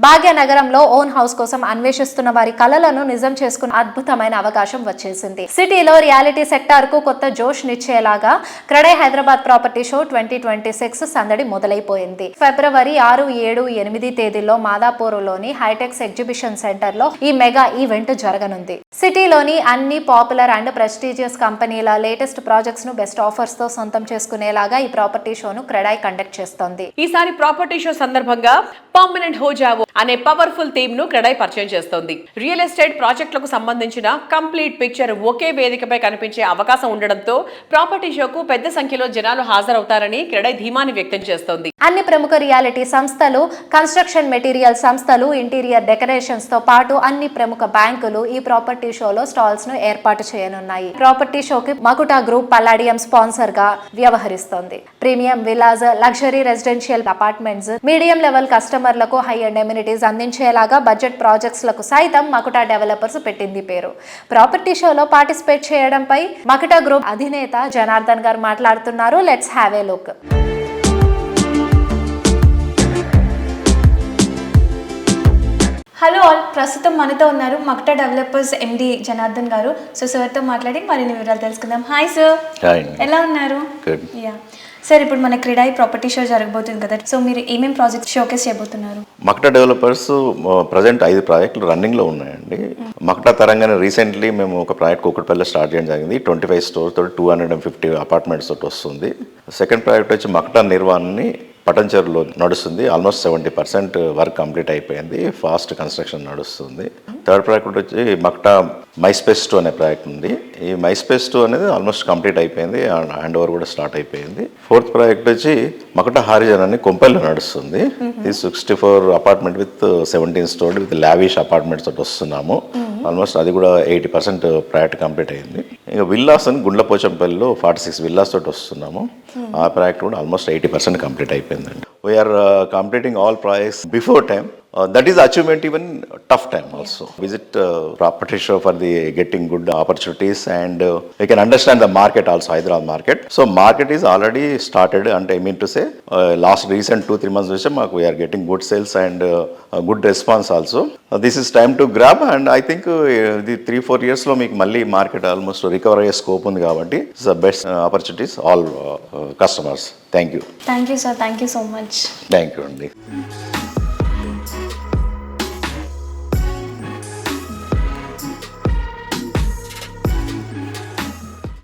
భాగ్యనగరంలో own house కోసం అన్వేషిస్తున్న వారి కలలను నిజం చేసుకున్న అద్భుతమైన అవకాశం వచ్చేసింది. సిటీలో రియాలిటీ సెక్టార్ కు కొత్త జోష్ నిచ్చేలాగా క్రెడై హైదరాబాద్ ప్రాపర్టీ షో 2026 సందడి మొదలైపోయింది. ఫిబ్రవరి 6, 7, 8 తేదీల్లో మాదాపూర్లోని హైటెక్స్ ఎగ్జిబిషన్ సెంటర్ లో ఈ మెగా ఈవెంట్ జరగనుంది. సిటీలోని అన్ని పాపులర్ అండ్ ప్రెస్టీజియస్ కంపెనీల లేటెస్ట్ ప్రాజెక్ట్స్ ను బెస్ట్ ఆఫర్స్ తో సొంతం చేసుకునేలాగా ఈ ప్రాపర్టీ షోను క్రెడై కండక్ట్ చేస్తోంది. ఈసారి ప్రాపర్టీ షో సందర్భంగా పర్మనెంట్ హో జావో అనే పవర్ఫుల్ థీమ్ ను క్రెడై పరిచయం చేస్తోంది. రియల్ ఎస్టేట్ ప్రాజెక్టులకు సంబంధించిన కంప్లీట్ పిక్చర్ ఒకే వేదికపై కనిపించే అవకాశం ఉండడంతో ప్రాపర్టీ షోకు పెద్ద సంఖ్యలో జనాలు హాజరవుతారని క్రెడై ధీమాని వ్యక్తం చేస్తోంది. అన్ని ప్రముఖ రియాలిటీ సంస్థలు, కన్స్ట్రక్షన్ మెటీరియల్ సంస్థలు, ఇంటీరియర్ డెకరేషన్స్ తో పాటు అన్ని ప్రముఖ బ్యాంకులు ఈ ప్రాపర్టీ షోలో స్టాల్స్ ను ఏర్పాటు చేయనున్నాయి. ప్రాపర్టీ షోకి మకుటా గ్రూప్ పల్లాడియం స్పాన్సర్ గా వ్యవహరిస్తోంది. Premium villas, luxury residential apartments, medium level కస్టమర్లకు హై అండ్ ఎమ్యూనిటీస్ అందించేలాగా బడ్జెట్ ప్రాజెక్ట్స్ లకు సైతం మకుటా డెవలపర్స్ పెట్టింది పేరు. ప్రాపర్టీ షోలో పార్టిసిపేట్ చేయడంపై మకుటా గ్రూప్ అధినేత జనార్దన్ గారు మాట్లాడుతున్నారు. Let's have a look. Hello all, ప్రస్తుతం మనతో ఉన్నారు మకుటా డెవలపర్స్ ఎండి జనార్దన్ గారు. సో సార్తో మాట్లాడి మరిన్ని వివరాలు తెలుసుకుందాం. హాయ్ సార్, ఎలా ఉన్నారు? యా సార్, ఇప్పుడు మన క్రెడై ప్రాపర్టీ షో జరగబోతుంది కదా, సో మీరు ఏమేమి ప్రాజెక్ట్ షోకేస్ చేయబోతున్నారు? మకుటా డెవలపర్స్ ప్రజెంట్ 5 ప్రాజెక్టులు రన్నింగ్లో ఉన్నాయండి. మకుటా తరంగానే రీసెంట్లీ మేము ఒక ప్రాజెక్ట్ కూకట్పల్లిలో స్టార్ట్ చేయడం జరిగింది. 25 స్టోర్స్ తోటి 250 అపార్ట్మెంట్స్ తోటి వస్తుంది. సెకండ్ ప్రాజెక్ట్ వచ్చి మకుటా నిర్వాణని పటంచెరులో నడుస్తుంది. ఆల్మోస్ట్ 70% వర్క్ కంప్లీట్ అయిపోయింది. ఫాస్ట్ కన్స్ట్రక్షన్ నడుస్తుంది. థర్డ్ ప్రాజెక్ట్ వచ్చి మకుటా మైస్పేస్ 2 అనే ప్రాజెక్ట్ ఉంది. ఈ మైస్పేస్ 2 అనేది ఆల్మోస్ట్ కంప్లీట్ అయిపోయింది. హ్యాండ్ ఓవర్ కూడా స్టార్ట్ అయిపోయింది. ఫోర్త్ ప్రాజెక్ట్ వచ్చి మకుటా హారిజన్ అని కొంపల్లో నడుస్తుంది. ఇది 64 apartment with 17 store with lavish apartments తోటి వస్తున్నాము. ఆల్మోస్ట్ అది కూడా 80% ప్రాజెక్ట్ కంప్లీట్ అయింది. ఇంకా విల్లాస్ అని గుండ్లపోచంపల్లిలో 46 విల్లాస్ తోటి వస్తున్నాము. ఆ ప్రాజెక్ట్ కూడా ఆల్మోస్ట్ 80% కంప్లీట్ అయిపోయిందండి. We're completing all projects before time. That is achievement even tough time also. Visit property show for the getting good opportunities and you can understand the market also, Hyderabad market. So market is already started and I mean to say last recent 2-3 months we are getting good sales and good response also. This is time to grab and I think the 3-4 years lo meeku malli market almost recover aye scope undi kabatti it's the best opportunities all customers. Thank you. Thank you sir, thank you so much. Thank you andi.